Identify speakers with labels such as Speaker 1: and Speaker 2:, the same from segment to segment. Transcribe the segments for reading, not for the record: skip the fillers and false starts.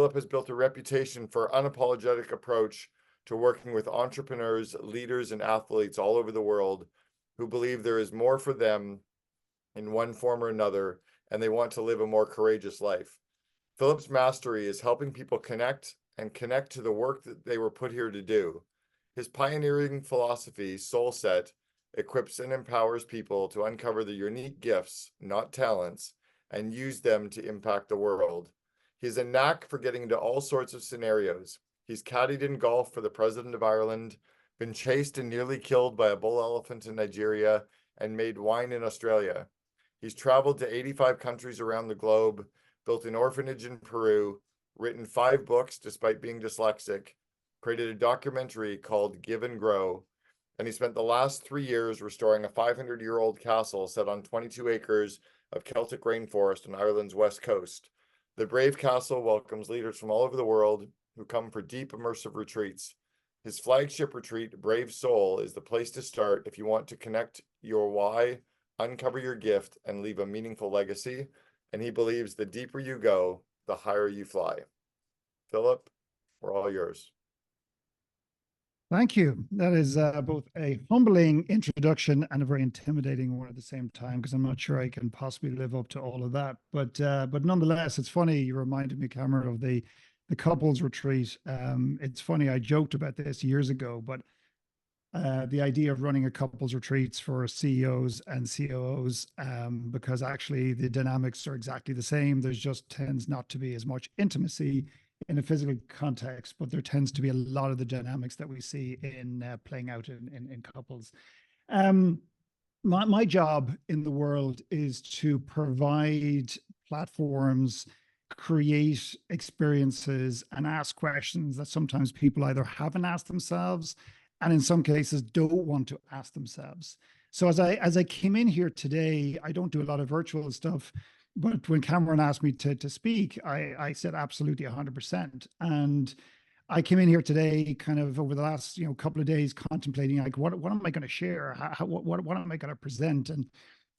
Speaker 1: Philip has built a reputation for unapologetic approach to working with entrepreneurs, leaders, and athletes all over the world who believe there is more for them in one form or another, and they want to live a more courageous life. Philip's mastery is helping people connect to the work that they were put here to do. His pioneering philosophy, Soul Set, equips and empowers people to uncover their unique gifts, not talents, and use them to impact the world. He has a knack for getting into all sorts of scenarios. He's caddied in golf for the President of Ireland, been chased and nearly killed by a bull elephant in Nigeria, and made wine in Australia. He's traveled to 85 countries around the globe, built an orphanage in Peru, written 5 books despite being dyslexic, created a documentary called Give and Grow, and he spent the last 3 years restoring a 500-year-old castle set on 22 acres of Celtic rainforest on Ireland's west coast. The brave castle welcomes leaders from all over the world who come for deep immersive retreats. His flagship retreat, Brave Soul, is the place to start if you want to connect your why, uncover your gift, and leave a meaningful legacy. And he believes the deeper you go, the higher you fly. Philip, we're all yours.
Speaker 2: Thank you. That is both a humbling introduction and a very intimidating one at the same time, because I'm not sure I can possibly live up to all of that. But nonetheless, it's funny, you reminded me, Cameron, of the couples retreat. It's funny, I joked about this years ago, but the idea of running a couples retreats for CEOs and COOs, because actually the dynamics are exactly the same. There's just tends not to be as much intimacy in a physical context, but there tends to be a lot of the dynamics that we see in playing out in couples. My job in the world is to provide platforms, create experiences, and ask questions that sometimes people either haven't asked themselves, and in some cases don't want to ask themselves. So as I came in here today, I don't do a lot of virtual stuff, but when Cameron asked me to speak, I said absolutely 100%. And I came in here today kind of over the last couple of days contemplating, like, what am I going to share? What am I going to present? And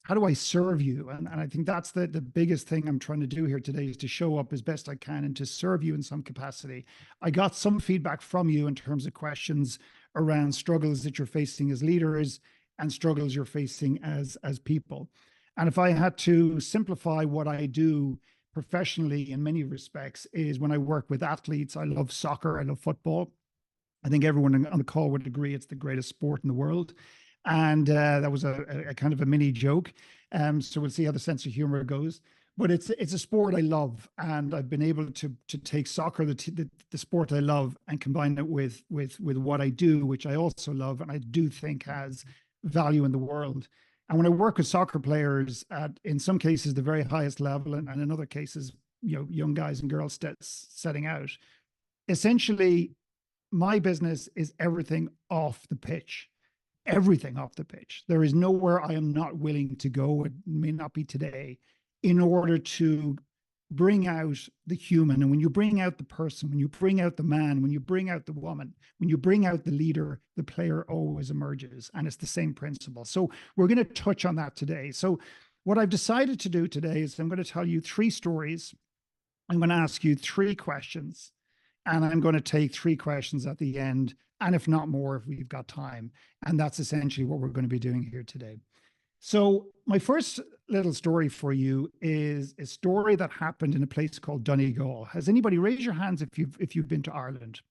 Speaker 2: how do I serve you? And I think that's the biggest thing I'm trying to do here today, is to show up as best I can and to serve you in some capacity. I got some feedback from you in terms of questions around struggles that you're facing as leaders and struggles you're facing as people. And if I had to simplify what I do professionally in many respects, is when I work with athletes, I love soccer, I love football. I think everyone on the call would agree it's the greatest sport in the world. And that was a kind of a mini joke. So we'll see how the sense of humor goes. But it's a sport I love, and I've been able to take soccer, the sport I love, and combine it with what I do, which I also love, and I do think has value in the world. And when I work with soccer players at, in some cases, the very highest level, and in other cases, young guys and girls setting out, essentially, my business is everything off the pitch. Everything off the pitch. There is nowhere I am not willing to go, it may not be today, in order to bring out the human. And when you bring out the person, when you bring out the man, when you bring out the woman, when you bring out the leader, the player always emerges. And it's the same principle. So we're going to touch on that today. So what I've decided to do today is I'm going to tell you 3 stories. I'm going to ask you 3 questions, and I'm going to take 3 questions at the end, and if not more, if we've got time. And that's essentially what we're going to be doing here today. So my first little story for you is a story that happened in a place called Donegal. Has anybody, raise your hands if you've been to Ireland?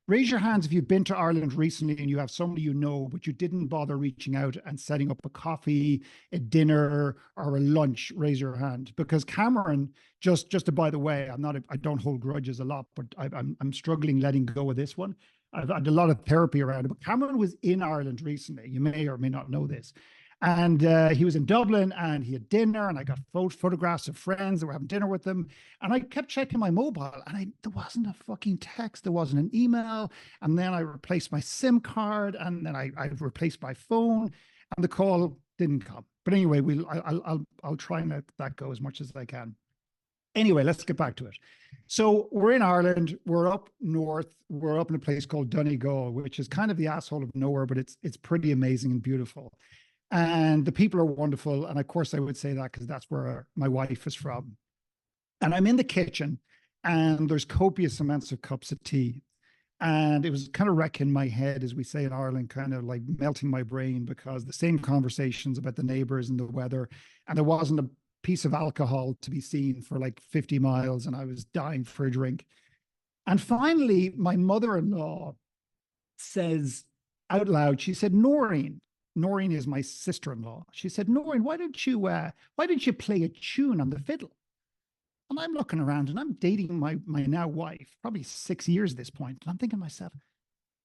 Speaker 2: Raise your hands if you've been to Ireland recently and you have somebody you know, but you didn't bother reaching out and setting up a coffee, a dinner, or a lunch. Raise your hand. Because Cameron, just by the way, I don't hold grudges a lot, but I'm struggling letting go of this one. I've had a lot of therapy around it. But Cameron was in Ireland recently. You may or may not know this. And he was in Dublin and he had dinner, and I got photographs of friends that were having dinner with him. And I kept checking my mobile, and there wasn't a fucking text. There wasn't an email. And then I replaced my SIM card, and then I replaced my phone, and the call didn't come. But anyway, I'll try and let that go as much as I can. Anyway, let's get back to it. So we're in Ireland, we're up north, we're up in a place called Donegal, which is kind of the asshole of nowhere, but it's pretty amazing and beautiful. And the people are wonderful. And of course I would say that because that's where my wife is from. And I'm in the kitchen and there's copious amounts of cups of tea. And it was kind of wrecking my head, as we say in Ireland, kind of like melting my brain, because the same conversations about the neighbors and the weather, and there wasn't a piece of alcohol to be seen for like 50 miles, and I was dying for a drink. And finally, my mother-in-law says out loud, she said, Noreen is my sister-in-law. She said, Noreen, why don't you play a tune on the fiddle? And I'm looking around and I'm dating my now wife, probably 6 years at this point. And I'm thinking to myself,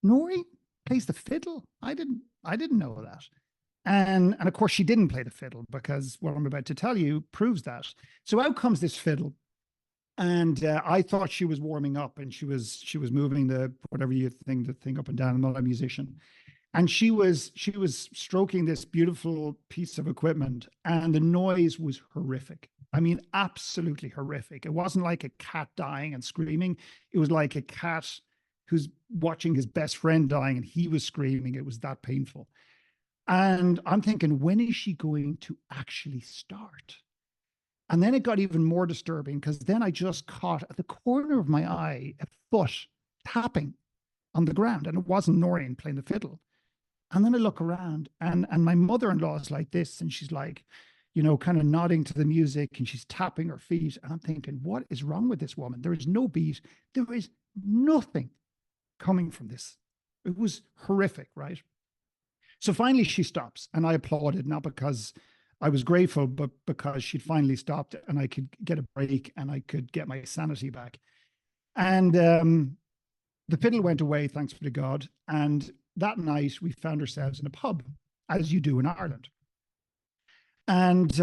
Speaker 2: Nori plays the fiddle. I didn't know that. And of course she didn't play the fiddle, because what I'm about to tell you proves that. So out comes this fiddle. And I thought she was warming up, and she was moving the whatever you think the thing up and down. I'm not a musician. And she was stroking this beautiful piece of equipment, and the noise was horrific. I mean, absolutely horrific. It wasn't like a cat dying and screaming. It was like a cat who's watching his best friend dying and he was screaming. It was that painful. And I'm thinking, when is she going to actually start? And then it got even more disturbing, because then I just caught at the corner of my eye a foot tapping on the ground, and it wasn't Noreen playing the fiddle. And then I look around, and my mother-in-law is like this, and she's like, kind of nodding to the music, and she's tapping her feet. And I'm thinking, what is wrong with this woman? There is no beat. There is nothing coming from this. It was horrific, right? So finally she stops, and I applauded, not because I was grateful, but because she'd finally stopped and I could get a break and I could get my sanity back. And the fiddle went away, thanks be to God. And that night we found ourselves in a pub, as you do in Ireland. And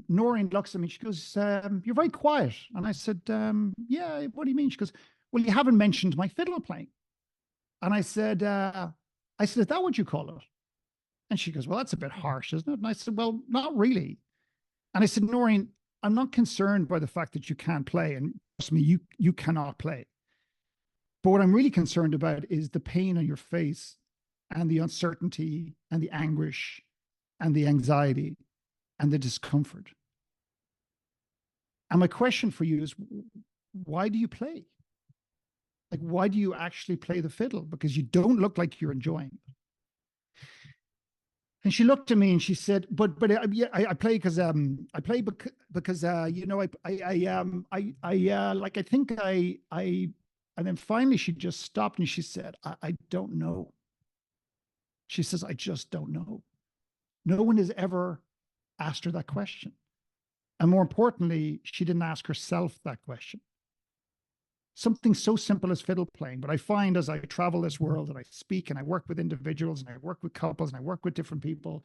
Speaker 2: Noreen looks at me. She goes, "You're very quiet." And I said, "Yeah, what do you mean?" She goes, "Well, you haven't mentioned my fiddle playing." And I said, "Is that what you call it?" And she goes, "Well, that's a bit harsh, isn't it?" And I said, "Well, not really." And I said, "Noreen, I'm not concerned by the fact that you can't play. And trust me, you cannot play. But what I'm really concerned about is the pain on your face, and the uncertainty, and the anguish, and the anxiety, and the discomfort. And my question for you is, why do you play? Like, why do you actually play the fiddle? Because you don't look like you're enjoying it." And she looked at me and she said, "But yeah, I play because I play because like I think I." And then finally she just stopped and she said, I don't know." She says, "I just don't know." No one has ever asked her that question. And more importantly, she didn't ask herself that question. Something so simple as fiddle playing. But I find, as I travel this world and I speak and I work with individuals and I work with couples and I work with different people,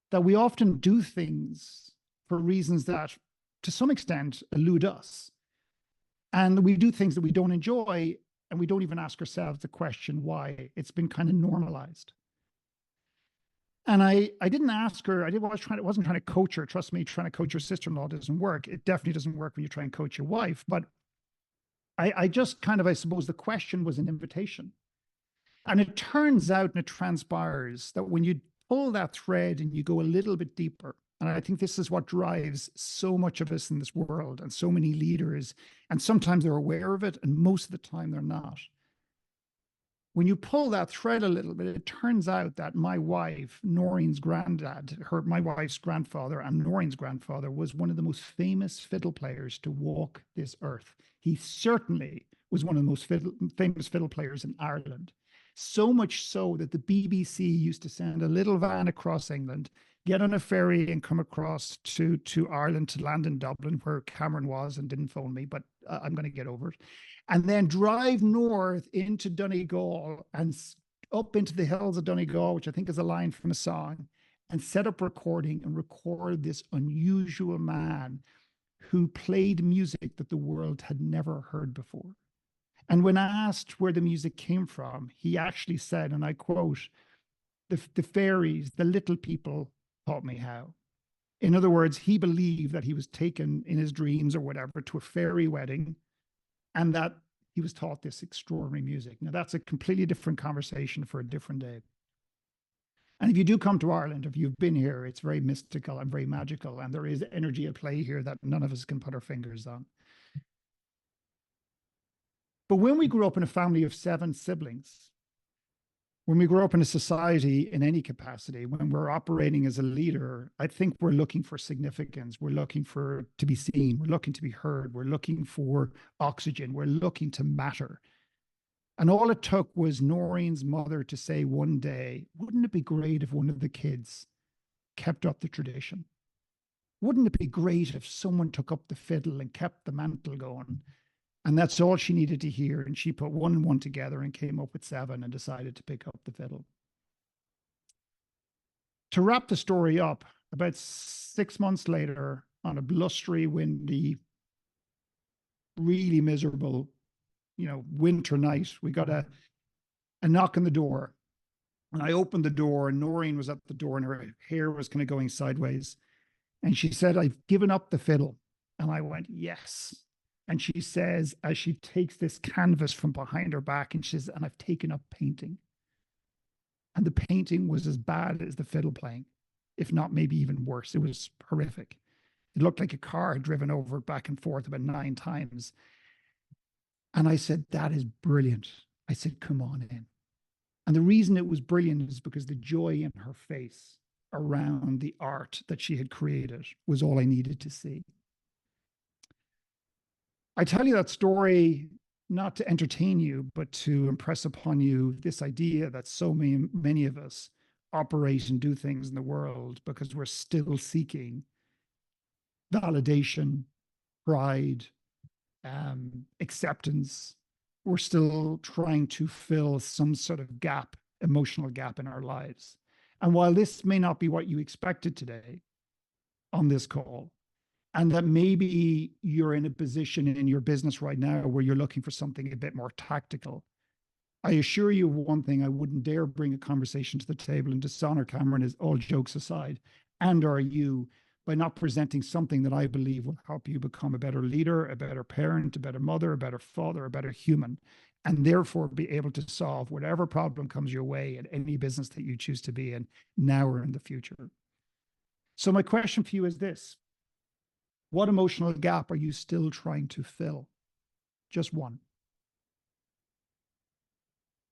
Speaker 2: that we often do things for reasons that to some extent elude us. And we do things that we don't enjoy, and we don't even ask ourselves the question why. It's been kind of normalized. And I didn't ask her. Wasn't trying to coach her. Trust me, trying to coach your sister-in-law doesn't work. It definitely doesn't work when you try and coach your wife. But I just kind of, I suppose the question was an invitation. And it turns out and it transpires that when you pull that thread and you go a little bit deeper, and I think this is what drives so much of us in this world and so many leaders, and sometimes they're aware of it, and most of the time they're not. When you pull that thread a little bit, it turns out that my wife, Noreen's granddad, my wife's grandfather and Noreen's grandfather, was one of the most famous fiddle players to walk this earth. He certainly was one of the most famous fiddle players in Ireland. So much so that the BBC used to send a little van across England, get on a ferry and come across to Ireland, to land in Dublin, where Cameron was and didn't phone me, but I'm going to get over it. And then drive north into Donegal and up into the hills of Donegal, which I think is a line from a song, and set up recording and record this unusual man who played music that the world had never heard before. And when asked where the music came from, he actually said, and I quote, the fairies, the little people taught me how. In other words, he believed that he was taken in his dreams or whatever to a fairy wedding, and that he was taught this extraordinary music. Now, that's a completely different conversation for a different day. And if you do come to Ireland, if you've been here, it's very mystical and very magical, and there is energy at play here that none of us can put our fingers on. But when we grew up in a family of 7 siblings, when we grow up in a society in any capacity, when we're operating as a leader, I think we're looking for significance. We're looking for to be seen. We're looking to be heard. We're looking for oxygen. We're looking to matter. And all it took was Noreen's mother to say one day, wouldn't it be great if one of the kids kept up the tradition? Wouldn't it be great if someone took up the fiddle and kept the mantle going? And that's all she needed to hear. And she put 1 and 1 together and came up with 7 and decided to pick up the fiddle. To wrap the story up, about 6 months later, on a blustery, windy, really miserable, winter night, we got a knock on the door. And I opened the door, and Noreen was at the door, and her hair was kind of going sideways. And she said, "I've given up the fiddle." And I went, "Yes." And she says, as she takes this canvas from behind her back, and she says, "And I've taken up painting." And the painting was as bad as the fiddle playing, if not maybe even worse. It was horrific. It looked like a car had driven over it back and forth about 9 times. And I said, "That is brilliant." I said, "Come on in." And the reason it was brilliant is because the joy in her face around the art that she had created was all I needed to see. I tell you that story not to entertain you, but to impress upon you this idea that so many of us operate and do things in the world because we're still seeking validation, pride, acceptance. We're still trying to fill some sort of gap, emotional gap in our lives. And while this may not be what you expected today on this call, and that maybe you're in a position in your business right now where you're looking for something a bit more tactical, I assure you of one thing: I wouldn't dare bring a conversation to the table and dishonor Cameron, as all jokes aside, and or you, by not presenting something that I believe will help you become a better leader, a better parent, a better mother, a better father, a better human, and therefore be able to solve whatever problem comes your way in any business that you choose to be in, now or in the future. So my question for you is this: what emotional gap are you still trying to fill? Just one.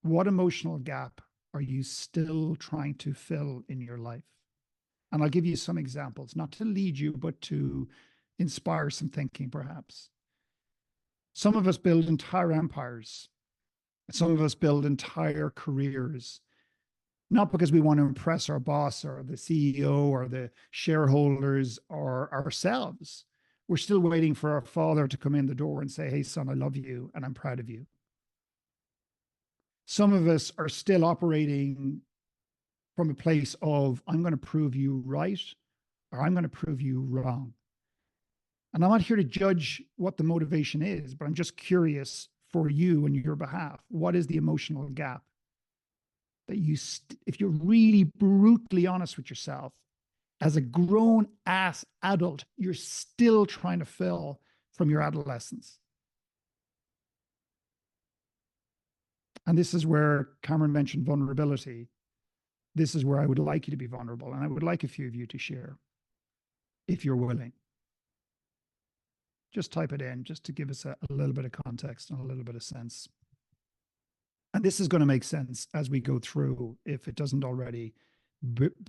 Speaker 2: What emotional gap are you still trying to fill in your life? And I'll give you some examples, not to lead you, but to inspire some thinking, perhaps. Some of us build entire empires. Some of us build entire careers, not because we want to impress our boss or the CEO or the shareholders or ourselves. We're still waiting for our father to come in the door and say, "Hey, son, I love you and I'm proud of you." Some of us are still operating from a place of, "I'm going to prove you right," or "I'm going to prove you wrong." And I'm not here to judge what the motivation is, but I'm just curious for you and your behalf. What is the emotional gap that if you're really brutally honest with yourself, as a grown ass adult, you're still trying to fill from your adolescence? And this is where Cameron mentioned vulnerability. This is where I would like you to be vulnerable. And I would like a few of you to share, if you're willing. Just type it in, just to give us a little bit of context and a little bit of sense. And this is going to make sense as we go through, if it doesn't already.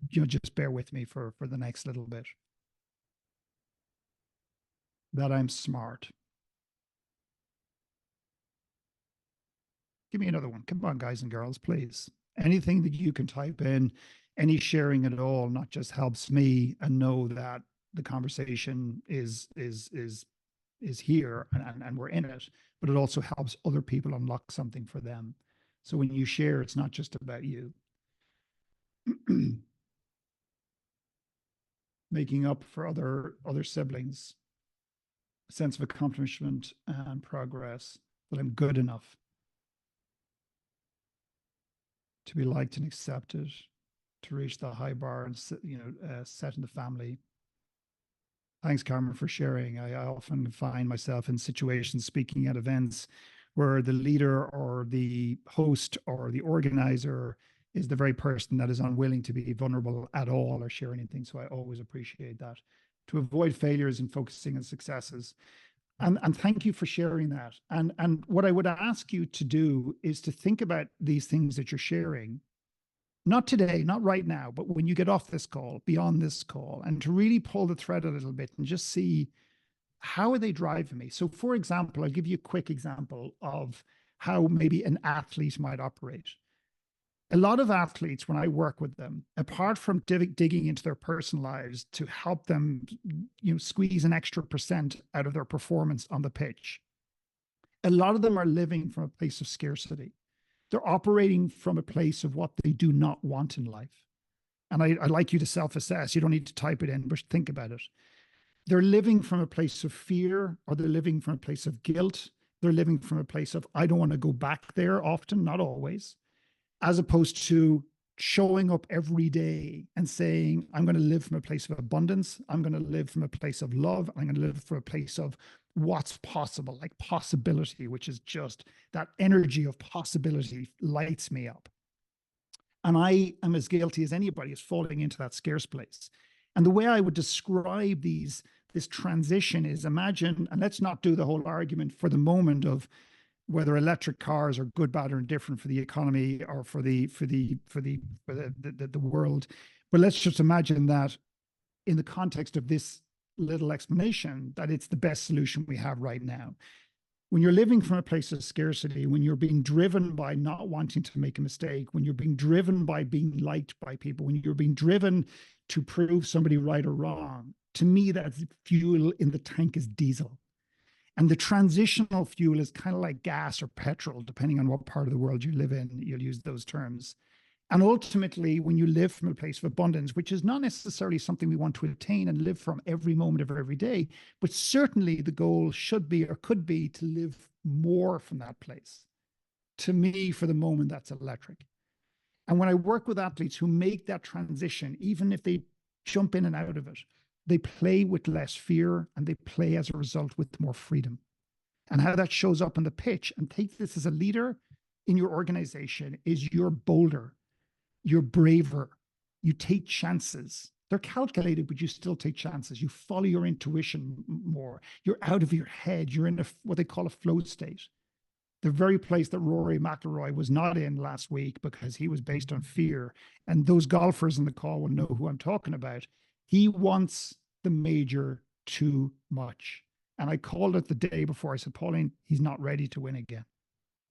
Speaker 2: Just bear with me for the next little bit. That I'm smart. Give me another one. Come on, guys and girls, please. Anything that you can type in, any sharing at all, not just helps me and know that the conversation is here and we're in it, but it also helps other people unlock something for them. So when you share, it's not just about you. Making up for other siblings, a sense of accomplishment and progress, that I'm good enough to be liked and accepted, to reach the high bar and set in the family. Thanks, Carmen, for sharing. I often find myself in situations speaking at events where the leader or the host or the organizer is the very person that is unwilling to be vulnerable at all or share anything. So I always appreciate that. To avoid failures and focusing on successes, And thank you for sharing that. And what I would ask you to do is to think about these things that you're sharing, not today, not right now, but when you get off this call, beyond this call, and to really pull the thread a little bit and just see, how are they driving me? So for example, I'll give you a quick example of how maybe an athlete might operate. A lot of athletes, when I work with them, apart from digging into their personal lives to help them, squeeze an extra percent out of their performance on the pitch, a lot of them are living from a place of scarcity. They're operating from a place of what they do not want in life. And I'd like you to self-assess. You don't need to type it in, but think about it. They're living from a place of fear, or they're living from a place of guilt. They're living from a place of, I don't want to go back there often, not always, as opposed to showing up every day and saying, I'm going to live from a place of abundance. I'm going to live from a place of love. I'm going to live from a place of what's possible, like possibility, which is just that energy of possibility lights me up. And I am as guilty as anybody as falling into that scarce place. And the way I would describe this transition is, imagine, and let's not do the whole argument for the moment of whether electric cars are good, bad, or indifferent for the economy or for the world. But let's just imagine that in the context of this little explanation, that it's the best solution we have right now. When you're living from a place of scarcity, when you're being driven by not wanting to make a mistake, when you're being driven by being liked by people, when you're being driven to prove somebody right or wrong, to me, that's fuel in the tank is diesel. And the transitional fuel is kind of like gas or petrol, depending on what part of the world you live in, you'll use those terms. And ultimately, when you live from a place of abundance, which is not necessarily something we want to attain and live from every moment of every day, but certainly the goal should be or could be to live more from that place. To me, for the moment, that's electric. And when I work with athletes who make that transition, even if they jump in and out of it, they play with less fear and they play as a result with more freedom. And how that shows up on the pitch, and take this as a leader in your organization, is you're bolder, you're braver, you take chances. They're calculated, but you still take chances. You follow your intuition more. You're out of your head. You're in what they call a flow state. The very place that Rory McIlroy was not in last week because he was based on fear. And those golfers in the call will know who I'm talking about. He wants the major too much. And I called it the day before. I said, Pauline, he's not ready to win again.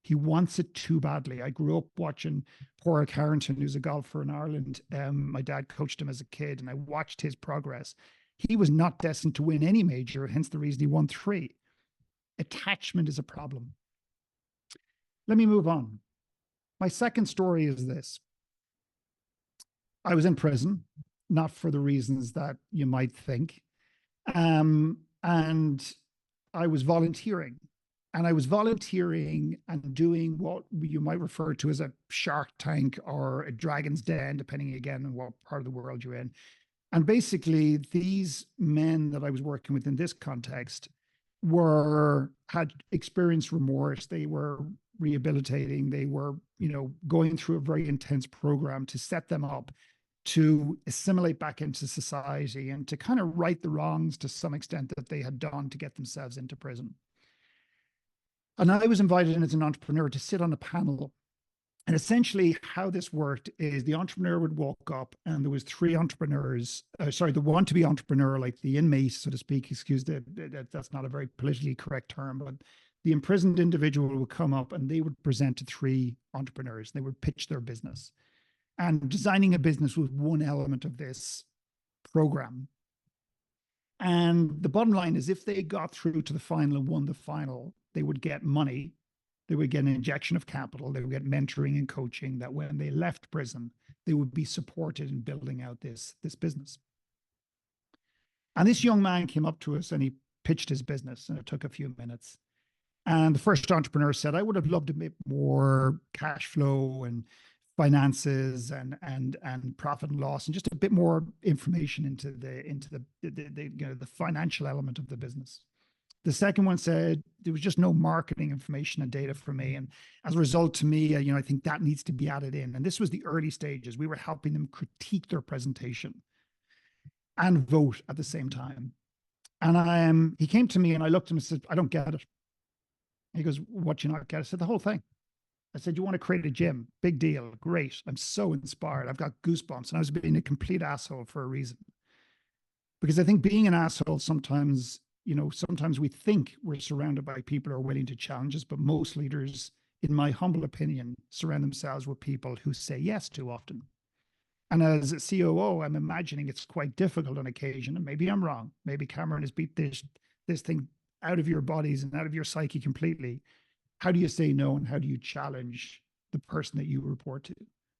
Speaker 2: He wants it too badly. I grew up watching Padraig Harrington, who's a golfer in Ireland. My dad coached him as a kid, and I watched his progress. He was not destined to win any major, hence the reason he won 3. Attachment is a problem. Let me move on. My second story is this. I was in prison, not for the reasons that you might think. And I was volunteering. And I was volunteering and doing what you might refer to as a Shark Tank or a Dragon's Den, depending again on what part of the world you're in. And basically, these men that I was working with in this context had experienced remorse. They were rehabilitating. They were, going through a very intense program to set them up to assimilate back into society and to kind of right the wrongs to some extent that they had done to get themselves into prison. And I was invited in as an entrepreneur to sit on a panel. And essentially how this worked is the entrepreneur would walk up and there was 3 entrepreneurs, the want-to-be entrepreneur, like the inmate, so to speak, that's not a very politically correct term, but the imprisoned individual would come up and they would present to 3 entrepreneurs. They would pitch their business. And designing a business was one element of this program. And the bottom line is, if they got through to the final and won the final, they would get money, they would get an injection of capital, they would get mentoring and coaching, that when they left prison, they would be supported in building out this business. And this young man came up to us and he pitched his business, and it took a few minutes. And the first entrepreneur said, I would have loved a bit more cash flow and finances and profit and loss, and just a bit more information into the financial element of the business. The second one said there was just no marketing information and data for me, and as a result, to me, I think that needs to be added in. And this was the early stages. We were helping them critique their presentation and vote at the same time. And he came to me and I looked at him and said, I don't get it. He goes, what do you not get? I said, the whole thing. I said, you want to create a gym? Big deal. Great. I'm so inspired. I've got goosebumps. And I was being a complete asshole for a reason. Because I think being an asshole sometimes, sometimes we think we're surrounded by people who are willing to challenge us, but most leaders, in my humble opinion, surround themselves with people who say yes too often. And as a COO, I'm imagining it's quite difficult on occasion, and maybe I'm wrong. Maybe Cameron has beat this thing out of your bodies and out of your psyche completely. How do you say no, and how do you challenge the person that you report to?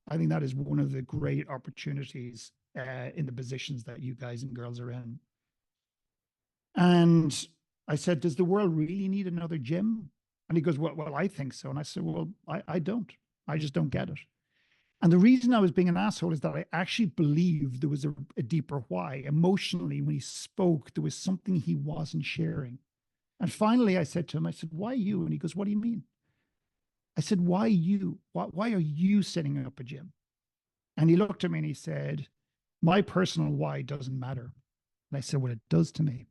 Speaker 2: I think that is one of the great opportunities in the positions that you guys and girls are in. And I said, does the world really need another gym? And he goes, well, I think so. And I said, well, I don't. I just don't get it. And the reason I was being an asshole is that I actually believed there was a deeper why. Emotionally, when he spoke, there was something he wasn't sharing. And finally, I said to him, I said, why you? And he goes, what do you mean? I said, why you? Why are you setting up a gym? And he looked at me and he said, my personal why doesn't matter. And I said, well, it does to me.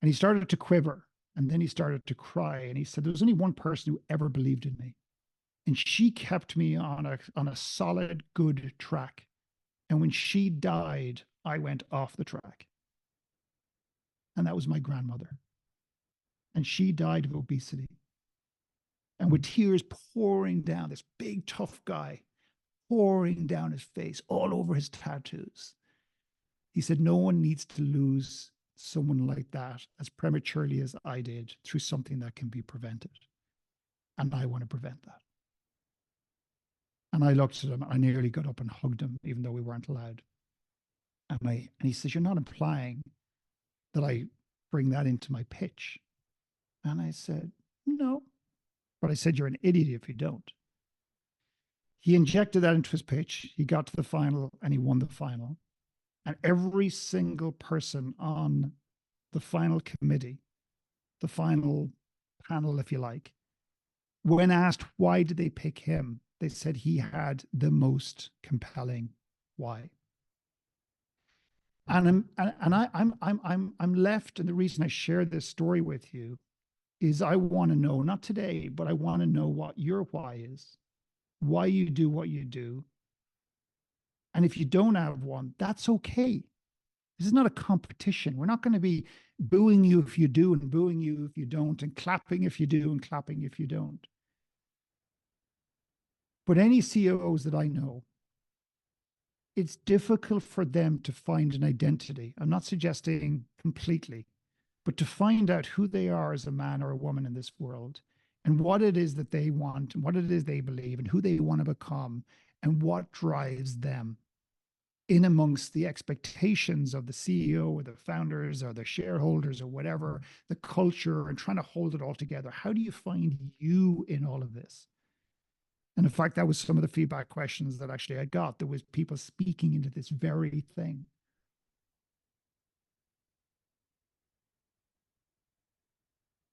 Speaker 2: And he started to quiver. And then he started to cry. And he said, there's only one person who ever believed in me. And she kept me on a solid, good track. And when she died, I went off the track. And that was my grandmother. And she died of obesity. And with tears pouring down, this big, tough guy, pouring down his face, all over his tattoos. He said, no one needs to lose someone like that as prematurely as I did through something that can be prevented. And I want to prevent that. And I looked at him, I nearly got up and hugged him, even though we weren't allowed. And he says, you're not implying that I bring that into my pitch. And I said, no. But I said, you're an idiot if you don't. He injected that into his pitch. He got to the final and he won the final. And every single person on the final committee, the final panel, if you like, when asked why did they pick him, they said he had the most compelling why. And I'm left, and the reason I share this story with you is I want to know, not today, but I want to know what your why is, why you do what you do. And if you don't have one, that's okay. This is not a competition. We're not going to be booing you if you do and booing you if you don't, and clapping if you do and clapping if you don't. But any CEOs that I know, it's difficult for them to find an identity. I'm not suggesting completely, but to find out who they are as a man or a woman in this world, and what it is that they want, and what it is they believe, and who they want to become, and what drives them in amongst the expectations of the CEO or the founders or the shareholders or whatever, the culture, and trying to hold it all together. How do you find you in all of this? And in fact, that was some of the feedback questions that actually I got. There was people speaking into this very thing.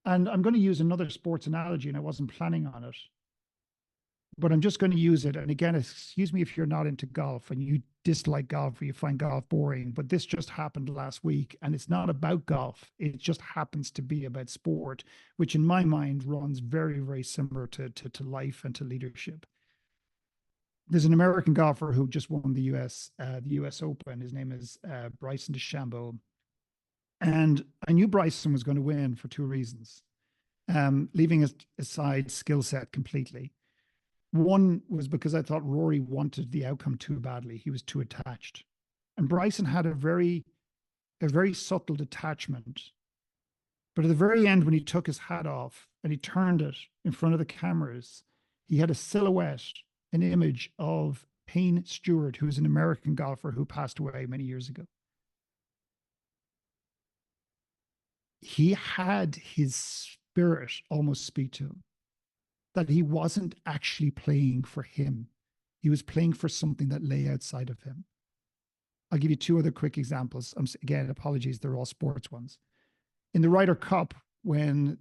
Speaker 2: And I'm going to use another sports analogy, and I wasn't planning on it, but I'm just going to use it. And again, excuse me if you're not into golf and you dislike golf or you find golf boring, but this just happened last week, and it's not about golf. It just happens to be about sport, which in my mind runs very, very similar to life and to leadership. There's an American golfer who just won the US Open. His name is Bryson DeChambeau. And I knew Bryson was going to win for two reasons, leaving aside skill set completely. One was because I thought Rory wanted the outcome too badly. He was too attached. And Bryson had a very subtle detachment. But at the very end, when he took his hat off and he turned it in front of the cameras, he had a silhouette, an image of Payne Stewart, who was an American golfer who passed away many years ago. He had his spirit almost speak to him, that he wasn't actually playing for him. He was playing for something that lay outside of him. I'll give you two other quick examples. Again, apologies, they're all sports ones. In the Ryder Cup, when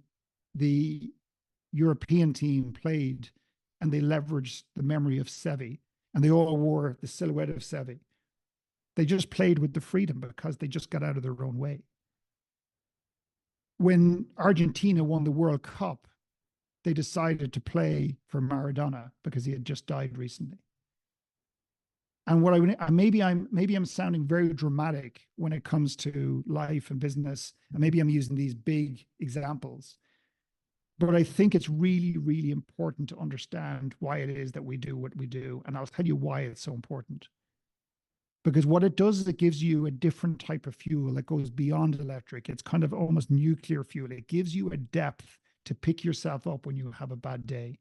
Speaker 2: the European team played and they leveraged the memory of Seve, and they all wore the silhouette of Seve, they just played with the freedom because they just got out of their own way. When Argentina won the World Cup, they decided to play for Maradona because he had just died recently. And what maybe I'm sounding very dramatic when it comes to life and business, and maybe I'm using these big examples, but I think it's really, really important to understand why it is that we do what we do, and I'll tell you why it's so important. Because what it does is it gives you a different type of fuel that goes beyond electric. It's kind of almost nuclear fuel. It gives you a depth to pick yourself up when you have a bad day,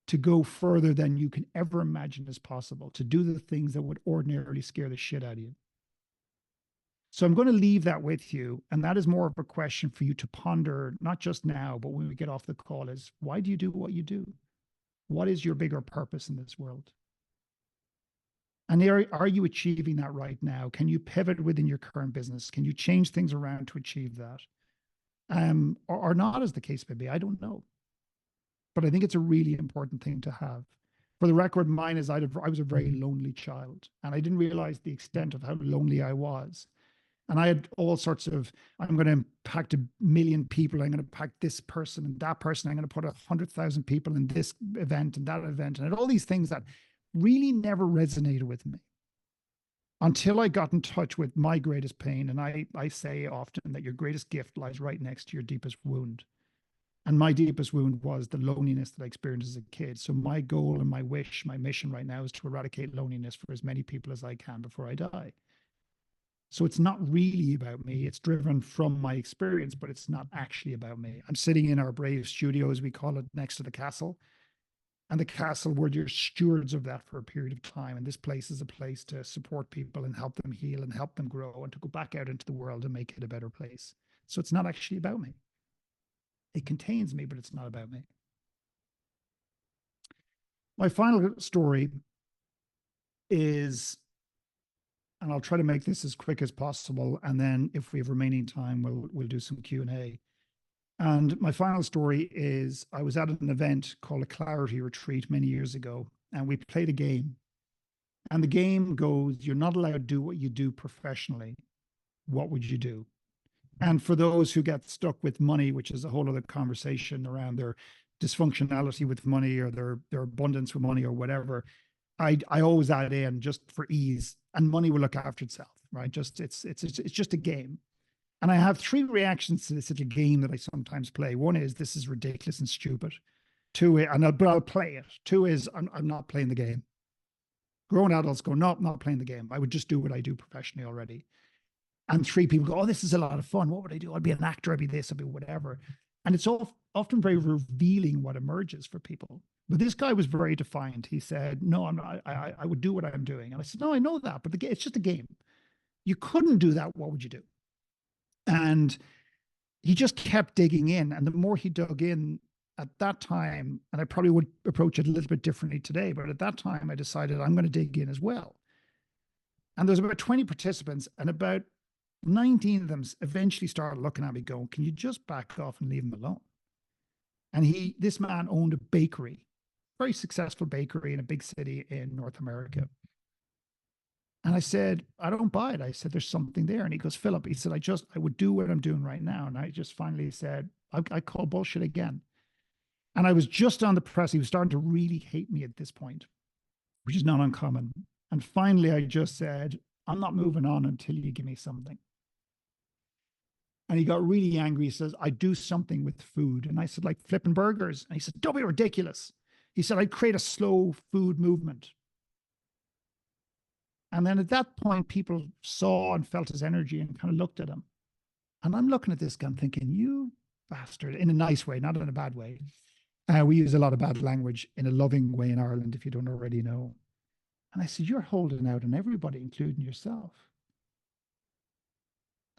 Speaker 2: to go further than you can ever imagine as possible, to do the things that would ordinarily scare the shit out of you. So I'm going to leave that with you. And that is more of a question for you to ponder, not just now, but when we get off the call, is why do you do what you do? What is your bigger purpose in this world? And are you achieving that right now? Can you pivot within your current business? Can you change things around to achieve that? Or not, as the case may be? I don't know. But I think it's a really important thing to have. For the record, mine is I was a very lonely child, and I didn't realize the extent of how lonely I was. And I had all sorts of, I'm going to impact 1 million people. I'm going to impact this person and that person. I'm going to put 100,000 people in this event and that event. And all these things that really never resonated with me until I got in touch with my greatest pain. And I say often that your greatest gift lies right next to your deepest wound. And my deepest wound was the loneliness that I experienced as a kid. So my goal and my wish, my mission right now is to eradicate loneliness for as many people as I can before I die. So it's not really about me. It's driven from my experience, but it's not actually about me. I'm sitting in our Brave studio, as we call it, next to the castle. And the castle, we're just stewards of that for a period of time. And this place is a place to support people and help them heal and help them grow and to go back out into the world and make it a better place. So it's not actually about me. It contains me, but it's not about me. My final story is, and I'll try to make this as quick as possible, and then if we have remaining time, we'll do some Q&A. And my final story is, I was at an event called a Clarity Retreat many years ago, and we played a game. And the game goes, you're not allowed to do what you do professionally. What would you do? And for those who get stuck with money, which is a whole other conversation around their dysfunctionality with money or their abundance with money or whatever, I always add in, just for ease, and money will look after itself, right? It's just a game. And I have 3 reactions to this little game that I sometimes play. One is, this is ridiculous and stupid. 2, but I'll play it. 2 is, I'm not playing the game. Grown adults go, no, I'm not playing the game. I would just do what I do professionally already. And 3 people go, oh, this is a lot of fun. What would I do? I'd be an actor. I'd be this. I'd be whatever. And it's often very revealing what emerges for people. But this guy was very defiant. He said, no, I'm not. I would do what I'm doing. And I said, no, I know that, but it's just a game. You couldn't do that. What would you do? And he just kept digging in. And the more he dug in at that time, and I probably would approach it a little bit differently today, but at that time I decided I'm going to dig in as well. And there's about 20 participants, and about 19 of them eventually started looking at me going, can you just back off and leave him alone? And this man owned a bakery, very successful bakery in a big city in North America. And I said, I don't buy it. I said, there's something there. And he goes, Philip, he said, I would do what I'm doing right now. And I just finally said, I call bullshit again. And I was just on the press. He was starting to really hate me at this point, which is not uncommon. And finally, I just said, I'm not moving on until you give me something. And he got really angry. He says, I do something with food. And I said, like flipping burgers. And he said, don't be ridiculous. He said, I'd create a slow food movement. And then at that point, people saw and felt his energy and kind of looked at him. And I'm looking at this guy, I'm thinking, you bastard, in a nice way, not in a bad way. We use a lot of bad language in a loving way in Ireland, if you don't already know. And I said, you're holding out on everybody, including yourself.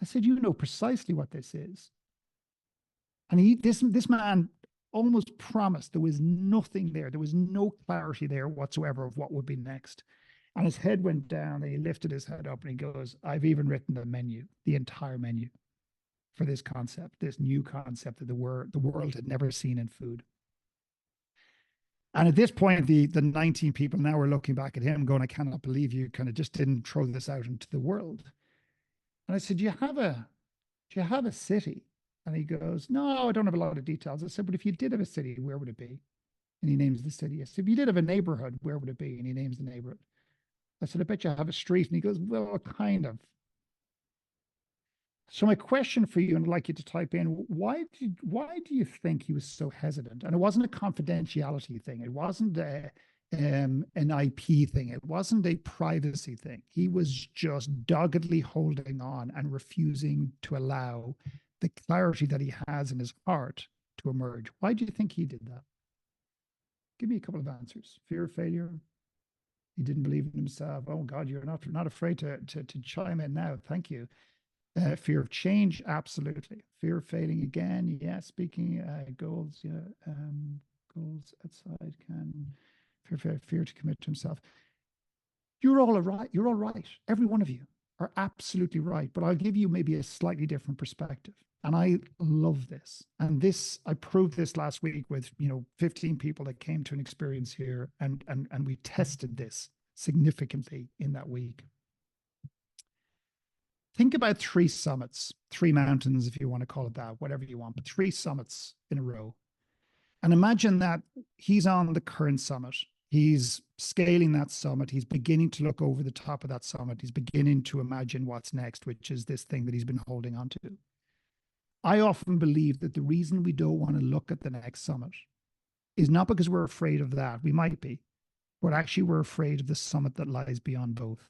Speaker 2: I said, you know precisely what this is. And this man almost promised there was nothing there. There was no clarity there whatsoever of what would be next. And his head went down and he lifted his head up and he goes, I've even written the menu, the entire menu for this concept, this new concept that the world had never seen in food. And at this point, the 19 people now are looking back at him going, I cannot believe you kind of just didn't throw this out into the world. And I said, do you have a city? And he goes, no, I don't have a lot of details. I said, but if you did have a city, where would it be? And he names the city. I said, if you did have a neighborhood, where would it be? And he names the neighborhood. I said, I bet you have a street. And he goes, well, kind of. So my question for you, and I'd like you to type in, why do you think he was so hesitant? And it wasn't a confidentiality thing. It wasn't an IP thing. It wasn't a privacy thing. He was just doggedly holding on and refusing to allow the clarity that he has in his heart to emerge. Why do you think he did that? Give me a couple of answers. Fear of failure. He didn't believe in himself. Oh God, you're not afraid to chime in now. Thank you. Fear of change, absolutely. Fear of failing again, yeah. Speaking goals, yeah. Goals outside can fear to commit to himself. You're all right. You're all right. Every one of you are absolutely right. But I'll give you maybe a slightly different perspective. And I love this. And this, I proved this last week with 15 people that came to an experience here, and we tested this significantly in that week. Think about 3 summits, 3 mountains, if you want to call it that, whatever you want, but 3 summits in a row. And imagine that he's on the current summit. He's scaling that summit. He's beginning to look over the top of that summit. He's beginning to imagine what's next, which is this thing that he's been holding on to. I often believe that the reason we don't want to look at the next summit is not because we're afraid of that. We might be, but actually we're afraid of the summit that lies beyond both.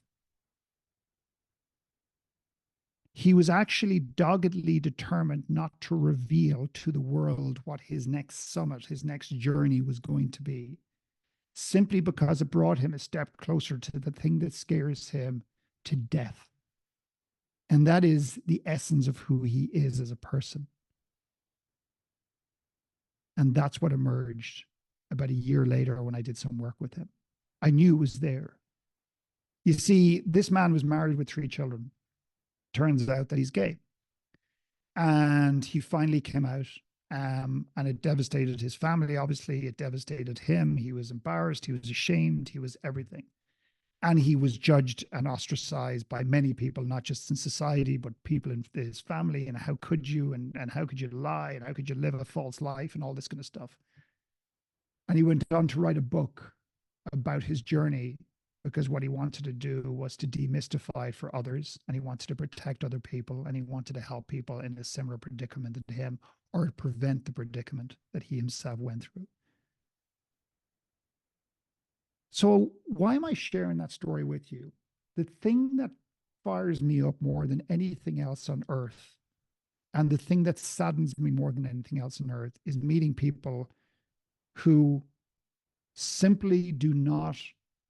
Speaker 2: He was actually doggedly determined not to reveal to the world what his next summit, his next journey was going to be, simply because it brought him a step closer to the thing that scares him to death. And that is the essence of who he is as a person. And that's what emerged about a year later when I did some work with him. I knew it was there. You see, this man was married with 3 children. Turns out that he's gay. And he finally came out, and it devastated his family. Obviously, it devastated him. He was embarrassed. He was ashamed. He was everything. And he was judged and ostracized by many people, not just in society, but people in his family. And how could you, and how could you lie, and how could you live a false life, and all this kind of stuff. And he went on to write a book about his journey, because what he wanted to do was to demystify it for others, and he wanted to protect other people, and he wanted to help people in a similar predicament to him, or prevent the predicament that he himself went through. So why am I sharing that story with you? The thing that fires me up more than anything else on earth, and the thing that saddens me more than anything else on earth, is meeting people who simply do not,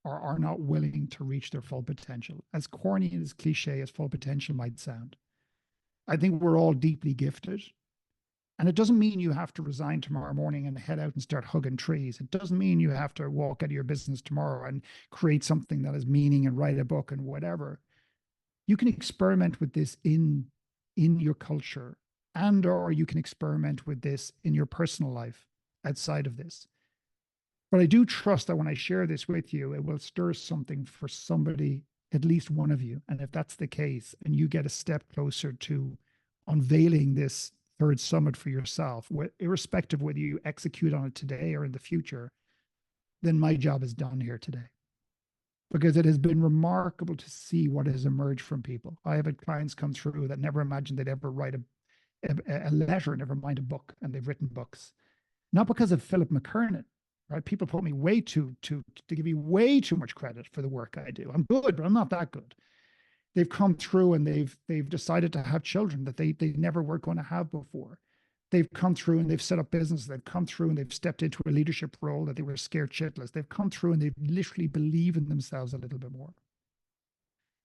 Speaker 2: or are not willing to reach their full potential. As corny and as cliche as full potential might sound, I think we're all deeply gifted. And it doesn't mean you have to resign tomorrow morning and head out and start hugging trees. It doesn't mean you have to walk out of your business tomorrow and create something that has meaning and write a book and whatever. You can experiment with this in your culture, and or you can experiment with this in your personal life outside of this. But I do trust that when I share this with you, it will stir something for somebody, at least one of you. And if that's the case, and you get a step closer to unveiling this 3rd summit for yourself, irrespective of whether you execute on it today or in the future, then my job is done here today. Because it has been remarkable to see what has emerged from people. I have had clients come through that never imagined they'd ever write a letter, never mind a book, and they've written books. Not because of Philip McKernan, right? People put me to give me way too much credit for the work I do. I'm good, but I'm not that good. They've come through and they've decided to have children that they never were going to have before. They've come through and they've set up business. They've come through and they've stepped into a leadership role that they were scared shitless. They've come through and they literally believe in themselves a little bit more.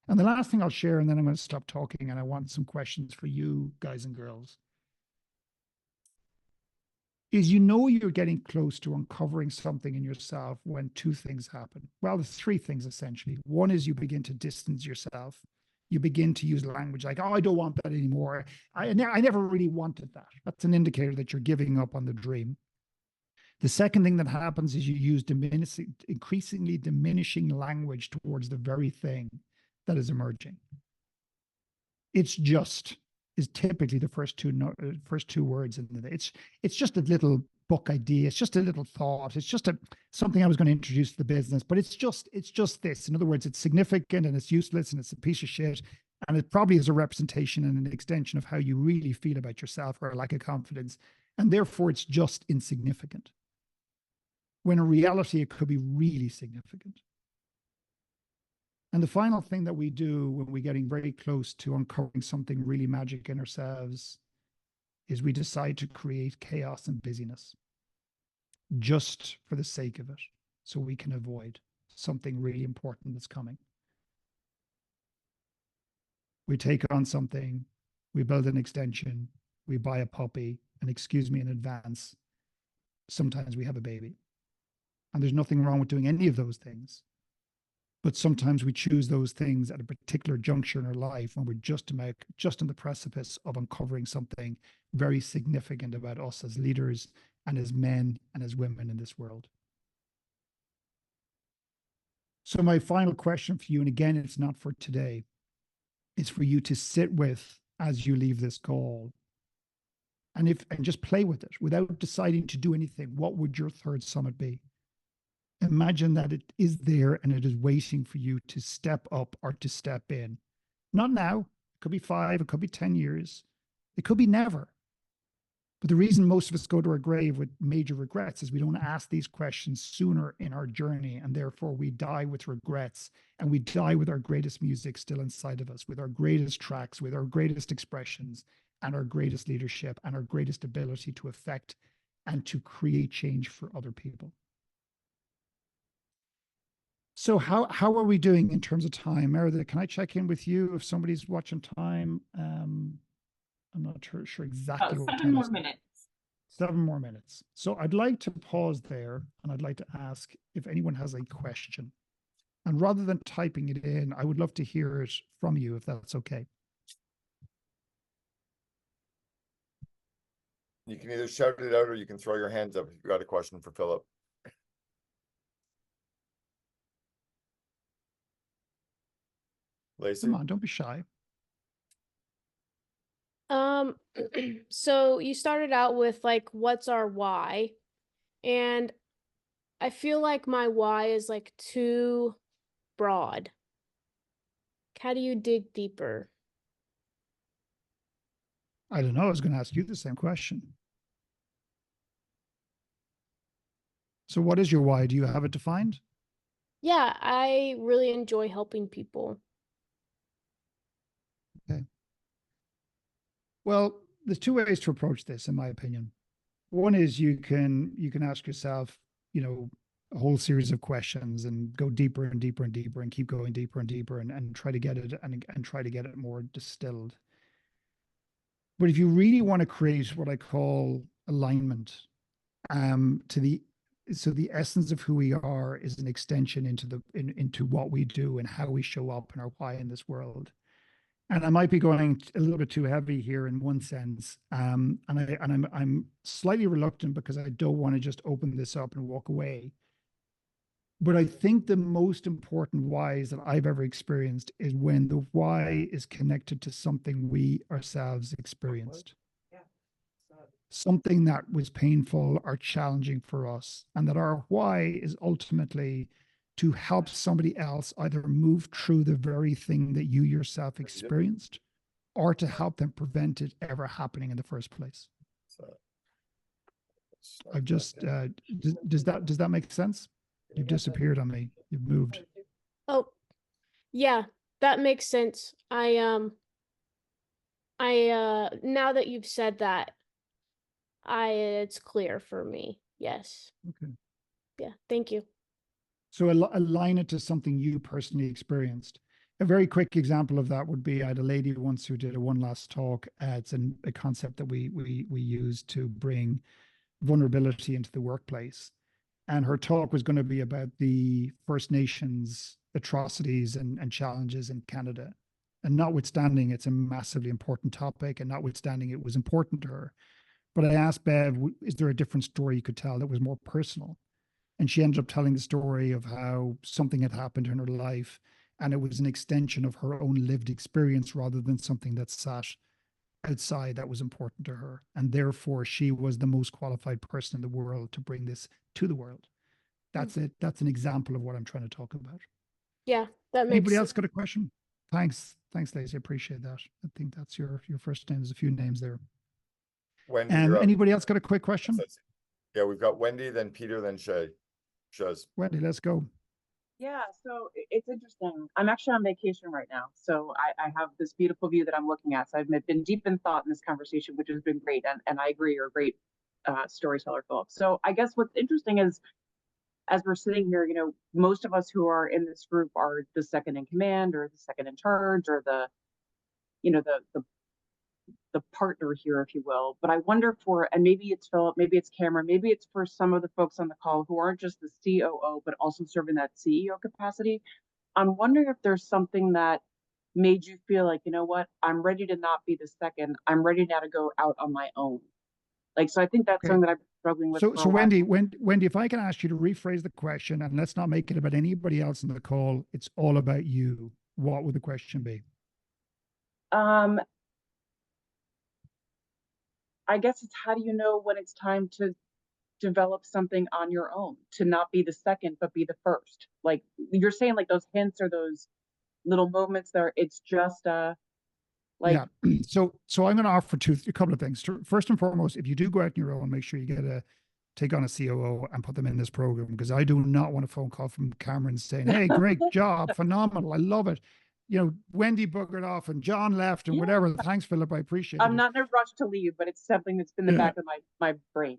Speaker 2: And the last thing I'll share, and then I'm going to stop talking, and I want some questions for you guys and girls, is you're getting close to uncovering something in yourself when 2 things happen. Well, there's 3 things essentially. One is you begin to distance yourself. You begin to use language like, oh, I don't want that anymore. I never really wanted that. That's an indicator that you're giving up on the dream. The second thing that happens is you use increasingly diminishing language towards the very thing that is emerging. It's just, is typically the first two words in the, it's just a little book idea. It's just a little thought. It's just something I was going to introduce to the business, but it's just this. In other words, it's significant and it's useless and it's a piece of shit. And it probably is a representation and an extension of how you really feel about yourself or a lack of confidence. And therefore it's just insignificant. When in reality, it could be really significant. And the final thing that we do when we're getting very close to uncovering something really magic in ourselves is we decide to create chaos and busyness just for the sake of it, so we can avoid something really important that's coming. We take on something, we build an extension, we buy a puppy, and excuse me in advance, sometimes we have a baby. And there's nothing wrong with doing any of those things. But sometimes we choose those things at a particular juncture in our life when we're just on the precipice of uncovering something very significant about us as leaders and as men and as women in this world. So my final question for you, and again, it's not for today, is for you to sit with as you leave this call and just play with it without deciding to do anything. What would your third summit be? Imagine that it is there and it is waiting for you to step up or to step in. Not now. It could be 5, it could be 10 years. It could be never. But the reason most of us go to our grave with major regrets is we don't ask these questions sooner in our journey, and therefore we die with regrets, and we die with our greatest music still inside of us, with our greatest tracks, with our greatest expressions, and our greatest leadership, and our greatest ability to affect and to create change for other people. So how are we doing in terms of time? Meredith, can I check in with you if somebody's watching time? I'm not sure exactly what
Speaker 3: 7
Speaker 2: time
Speaker 3: more minutes.
Speaker 2: 7 more minutes. So I'd like to pause there and I'd like to ask if anyone has a question. And rather than typing it in, I would love to hear it from you if that's okay.
Speaker 1: You can either shout it out or you can throw your hands up if you've got a question for Philip. Lacey?
Speaker 2: Come on, don't be shy.
Speaker 4: So you started out with like, what's our why? And I feel like my why is like too broad. How do you dig deeper?
Speaker 2: I don't know. I was going to ask you the same question. So what is your why? Do you have it defined?
Speaker 4: Yeah, I really enjoy helping people.
Speaker 2: Okay. Well, there's 2 ways to approach this, in my opinion. One is you can ask yourself, a whole series of questions and go deeper and deeper and deeper and keep going deeper and deeper and try to get it and try to get it more distilled. But if you really want to create what I call alignment, so the essence of who we are is an extension into what we do and how we show up and our why in this world. And I might be going a little bit too heavy here in one sense, and I'm slightly reluctant because I don't want to just open this up and walk away. But I think the most important whys that I've ever experienced is when the why is connected to something we ourselves experienced. Something that was painful or challenging for us, and that our why is ultimately to help somebody else either move through the very thing that you yourself experienced or to help them prevent it ever happening in the first place. I've just, does that make sense? You've disappeared on me. You've moved.
Speaker 4: Oh, yeah, that makes sense. Now that you've said that, it's clear for me. Yes.
Speaker 2: Okay.
Speaker 4: Yeah, thank you.
Speaker 2: So align it to something you personally experienced. A very quick example of that would be I had a lady once who did a one last talk. It's a concept that we use to bring vulnerability into the workplace. And her talk was going to be about the First Nations atrocities and challenges in Canada. And notwithstanding, it's a massively important topic, and notwithstanding it was important to her. But I asked Bev, is there a different story you could tell that was more personal? And she ended up telling the story of how something had happened in her life, and it was an extension of her own lived experience rather than something that sat outside that was important to her. And therefore, she was the most qualified person in the world to bring this to the world. That's it. That's an example of what I'm trying to talk about.
Speaker 4: Yeah, that makes
Speaker 2: Anybody
Speaker 4: sense.
Speaker 2: else got a question? Thanks, Lacey. I appreciate that. I think that's your first name. There's a few names there.
Speaker 1: Wendy, you're up.
Speaker 2: Anybody else got a quick question?
Speaker 1: Yeah, we've got Wendy, then Peter, then Shay. Shaz.
Speaker 2: Wendy, let's go.
Speaker 3: Yeah, so it's interesting. I'm actually on vacation right now. So I have this beautiful view that I'm looking at. So I've been deep in thought in this conversation, which has been great. And I agree, you're a great storyteller, Philip. So I guess what's interesting is, as we're sitting here, you know, most of us who are in this group are the second in command or the second in charge or the, you know, the partner here, if you will. But I wonder for, and maybe it's Philip, maybe it's Cameron, maybe it's for some of the folks on the call who aren't just the COO, but also serving that CEO capacity. I'm wondering if there's something that made you feel like, you know what, I'm ready to not be the second. I'm ready now to go out on my own. Like, so I think that's something that I'm struggling with.
Speaker 2: So Wendy, if I can ask you to rephrase the question, and let's not make it about anybody else in the call, it's all about you. What would the question be?
Speaker 3: I guess it's, how do you know when it's time to develop something on your own, to not be the second, but be the first? Like you're saying, like those hints or those little moments there, it's just like,
Speaker 2: yeah. So I'm going to offer a couple of things. First and foremost, if you do go out on your own, make sure you take on a COO and put them in this program, because I do not want a phone call from Cameron saying, "Hey, great job, phenomenal, I love it. You know, Wendy buggered off and John left and whatever. Thanks, Philip. I appreciate it."
Speaker 3: I'm not in a rush to leave, but it's something that's been in the back of my brain.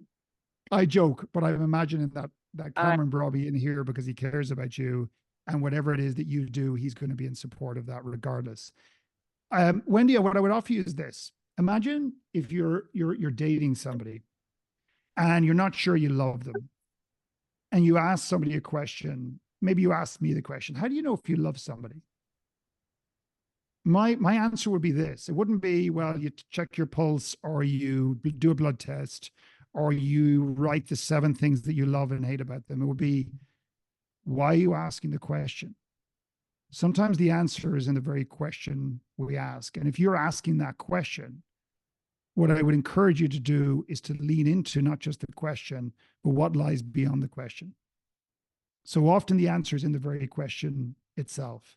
Speaker 2: I joke, but I'm imagining that Cameron brought me in here because he cares about you, and whatever it is that you do, he's going to be in support of that regardless. Wendy, what I would offer you is this. Imagine if you're dating somebody and you're not sure you love them, and you ask somebody a question. Maybe you ask me the question, how do you know if you love somebody? My answer would be this. It wouldn't be, well, you check your pulse, or you do a blood test, or you write the 7 things that you love and hate about them. It would be, why are you asking the question? Sometimes the answer is in the very question we ask. And if you're asking that question, what I would encourage you to do is to lean into not just the question, but what lies beyond the question. So often the answer is in the very question itself.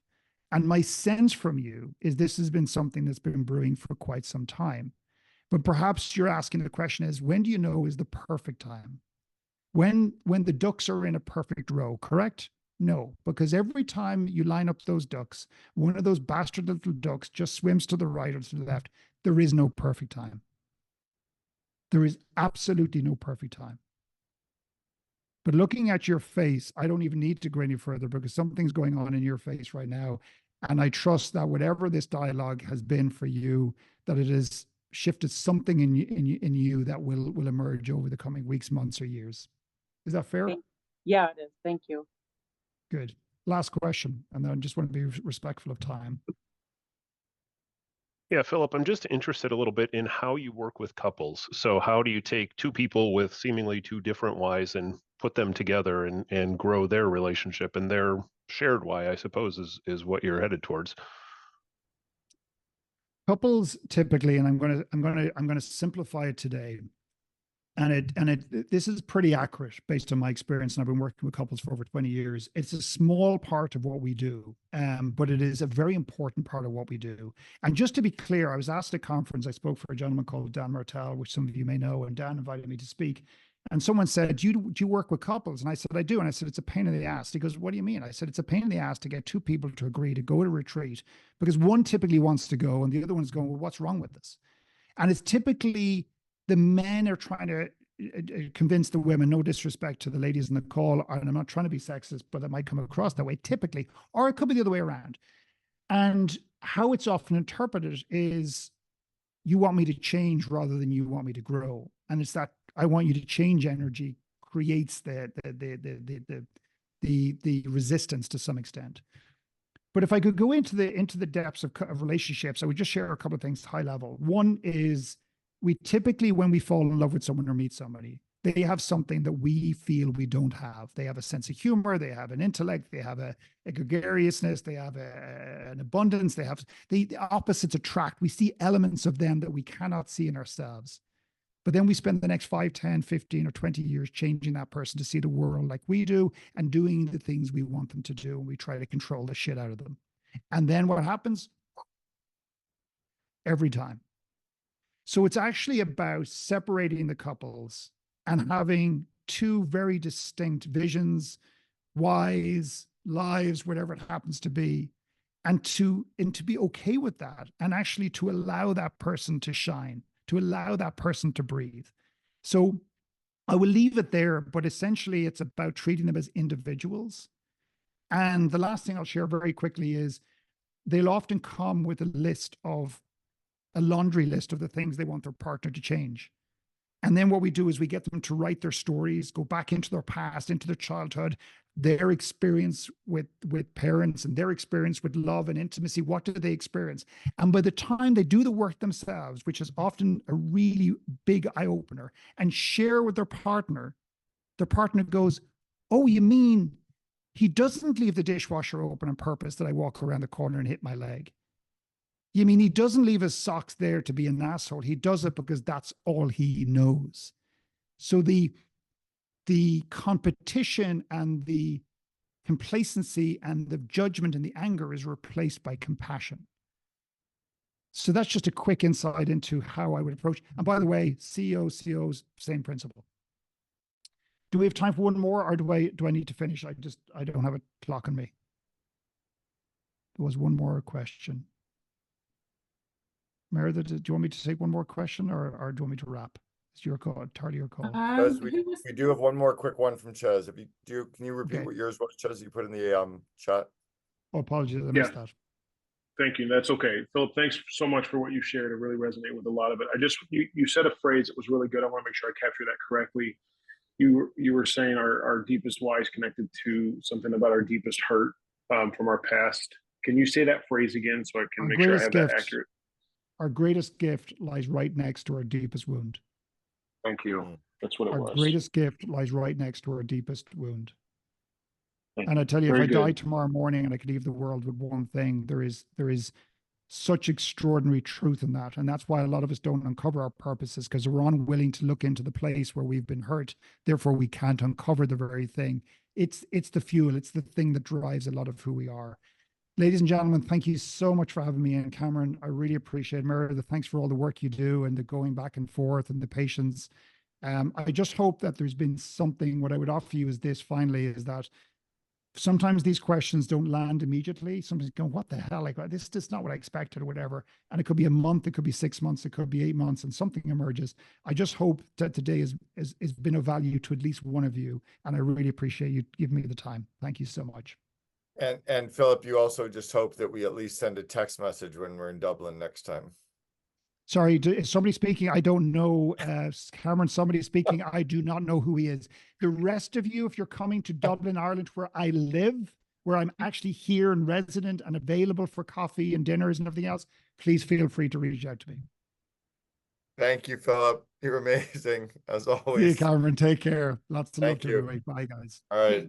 Speaker 2: And my sense from you is this has been something that's been brewing for quite some time. But perhaps you're asking the question is, when do you know is the perfect time? When the ducks are in a perfect row, correct? No, because every time you line up those ducks, one of those bastard little ducks just swims to the right or to the left. There is no perfect time. There is absolutely no perfect time. But looking at your face, I don't even need to go any further, because something's going on in your face right now. And I trust that whatever this dialogue has been for you, that it has shifted something in you that will emerge over the coming weeks, months, or years. Is that fair?
Speaker 3: Yeah, it is. Thank you.
Speaker 2: Good. Last question, and then I just want to be respectful of time.
Speaker 5: Yeah, Philip, I'm just interested a little bit in how you work with couples. So how do you take two people with seemingly two different whys and put them together and grow their relationship? And their shared why, I suppose, is what you're headed towards.
Speaker 2: Couples typically, and I'm going to simplify it today. And this is pretty accurate based on my experience, and I've been working with couples for over 20 years. It's a small part of what we do, but it is a very important part of what we do. And just to be clear, I was asked at a conference, I spoke for a gentleman called Dan Martel, which some of you may know, and Dan invited me to speak. And someone said, do you work with couples? And I said, I do. And I said, it's a pain in the ass. He goes, what do you mean? I said, it's a pain in the ass to get two people to agree to go to a retreat, because one typically wants to go and the other one's going, well, what's wrong with this? And it's typically the men are trying to convince the women, no disrespect to the ladies in the call, and I'm not trying to be sexist, but it might come across that way typically, or it could be the other way around. And how it's often interpreted is, you want me to change rather than you want me to grow. And it's that I want you to change energy creates the resistance to some extent. But if I could go into the depths of relationships, I would just share a couple of things high level. One is, we typically, when we fall in love with someone or meet somebody, They have something that we feel we don't have. They have a sense of humor. They have an intellect. They have a gregariousness. They have an abundance. They have the opposites attract. We see elements of them that we cannot see in ourselves. But then we spend the next 5, 10, 15, or 20 years changing that person to see the world like we do and doing the things we want them to do. And we try to control the shit out of them. And then what happens? Every time. So it's actually about separating the couples and having two very distinct visions, whys, lives, whatever it happens to be, and to be okay with that, and actually to allow that person to shine, to allow that person to breathe. So I will leave it there, but essentially it's about treating them as individuals. And the last thing I'll share very quickly is they'll often come with a laundry list of the things they want their partner to change. And then what we do is we get them to write their stories, go back into their past, into their childhood, their experience with parents and their experience with love and intimacy. What do they experience? And by the time they do the work themselves, which is often a really big eye opener, and share with their partner goes, oh, you mean he doesn't leave the dishwasher open on purpose that I walk around the corner and hit my leg? You mean he doesn't leave his socks there to be an asshole? He does it because that's all he knows. So the competition and the complacency and the judgment and the anger is replaced by compassion. So that's just a quick insight into how I would approach. And by the way, CEOs, same principle. Do we have time for one more, or do I need to finish? I don't have a clock on me. There was one more question. Meredith, do you want me to take one more question, or do you want me to wrap? It's your call, entirely your call.
Speaker 1: Ches, we do have one more quick one from Ches. If you do, can you repeat
Speaker 2: Okay.
Speaker 1: what yours was, Ches, you put in the chat?
Speaker 2: Oh, apologies, I missed that.
Speaker 6: Thank you. That's okay. Philip, thanks so much for what you shared. I really resonate with a lot of it. You said a phrase that was really good. I want to make sure I capture that correctly. You were saying our deepest why is connected to something about our deepest hurt from our past. Can you say that phrase again so I can make sure I have that accurate?
Speaker 2: Our greatest gift lies right next to our deepest wound.
Speaker 6: Thank you. That's what it was.
Speaker 2: Our greatest gift lies right next to our deepest wound.
Speaker 6: Thank
Speaker 2: And I tell you,
Speaker 6: Very
Speaker 2: if I
Speaker 6: good.
Speaker 2: died tomorrow morning and I could leave the world with one thing, there is such extraordinary truth in that. And that's why a lot of us don't uncover our purposes, because we're unwilling to look into the place where we've been hurt. Therefore, we can't uncover the very thing. It's the fuel. It's the thing that drives a lot of who we are. Ladies and gentlemen, thank you so much for having me in. Cameron, I really appreciate it. Meredith, thanks for all the work you do and the going back and forth and the patience. I just hope that there's been something. What I would offer you is this finally, is that sometimes these questions don't land immediately. Sometimes you go, what the hell? Like, this is not what I expected or whatever. And it could be a month, it could be 6 months, it could be 8 months, and something emerges. I just hope that today has been of value to at least one of you. And I really appreciate you giving me the time. Thank you so much.
Speaker 1: And Philip, you also just hope that we at least send a text message when we're in Dublin next time.
Speaker 2: Sorry, is somebody speaking? I don't know. Cameron, somebody speaking. I do not know who he is. The rest of you, if you're coming to Dublin, Ireland, where I live, where I'm actually here and resident and available for coffee and dinners and everything else, please feel free to reach out to me.
Speaker 1: Thank you, Philip. You're amazing, as always.
Speaker 2: See you, Cameron. Take care. Lots of love
Speaker 1: Thank
Speaker 2: to
Speaker 1: you.
Speaker 2: everybody. Bye, guys.
Speaker 1: All right.